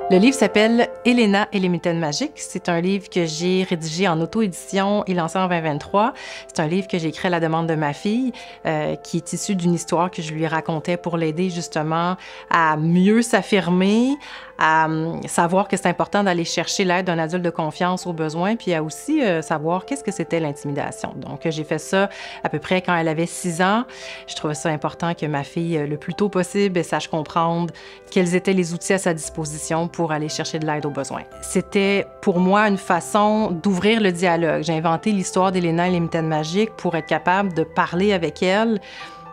Le livre s'appelle Elena et les mitaines magiques. C'est un livre que j'ai rédigé en auto-édition et lancé en 2023. C'est un livre que j'ai écrit à la demande de ma fille, qui est issue d'une histoire que je lui racontais pour l'aider justement à mieux s'affirmer, à savoir que c'est important d'aller chercher l'aide d'un adulte de confiance au besoin, puis à aussi savoir qu'est-ce que c'était l'intimidation. Donc, j'ai fait ça à peu près quand elle avait 6 ans. Je trouvais ça important que ma fille, le plus tôt possible, sache comprendre quels étaient les outils à sa disposition pour aller chercher de l'aide aux besoins. C'était pour moi une façon d'ouvrir le dialogue. J'ai inventé l'histoire d'Elena et les mitaines magiques pour être capable de parler avec elle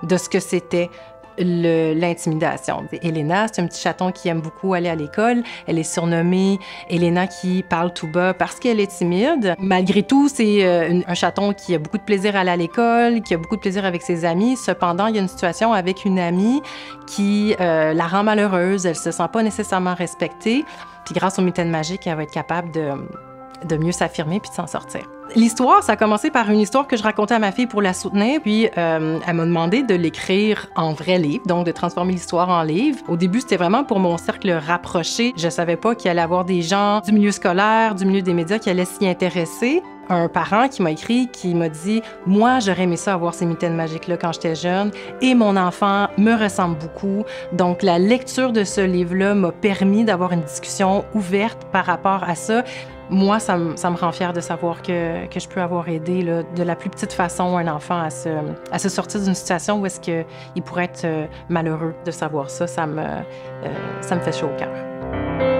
de ce que c'était l'intimidation. Elena, c'est un petit chaton qui aime beaucoup aller à l'école. Elle est surnommée Elena qui parle tout bas parce qu'elle est timide. Malgré tout, c'est un chaton qui a beaucoup de plaisir à aller à l'école, qui a beaucoup de plaisir avec ses amis. Cependant, il y a une situation avec une amie qui la rend malheureuse. Elle se sent pas nécessairement respectée. Puis grâce aux mitaines magiques, elle va être capable de mieux s'affirmer puis de s'en sortir. L'histoire, ça a commencé par une histoire que je racontais à ma fille pour la soutenir, puis elle m'a demandé de l'écrire en vrai livre, donc de transformer l'histoire en livre. Au début, c'était vraiment pour mon cercle rapproché. Je savais pas qu'il allait y avoir des gens du milieu scolaire, du milieu des médias qui allaient s'y intéresser. Un parent qui m'a écrit, qui m'a dit « Moi, j'aurais aimé ça avoir ces mitaines magiques-là quand j'étais jeune et mon enfant me ressemble beaucoup. » Donc, la lecture de ce livre-là m'a permis d'avoir une discussion ouverte par rapport à ça. Moi, ça me rend fière de savoir que je peux avoir aidé là, de la plus petite façon un enfant à se sortir d'une situation où est-ce qu'il pourrait être malheureux. De savoir ça, ça me fait chaud au cœur.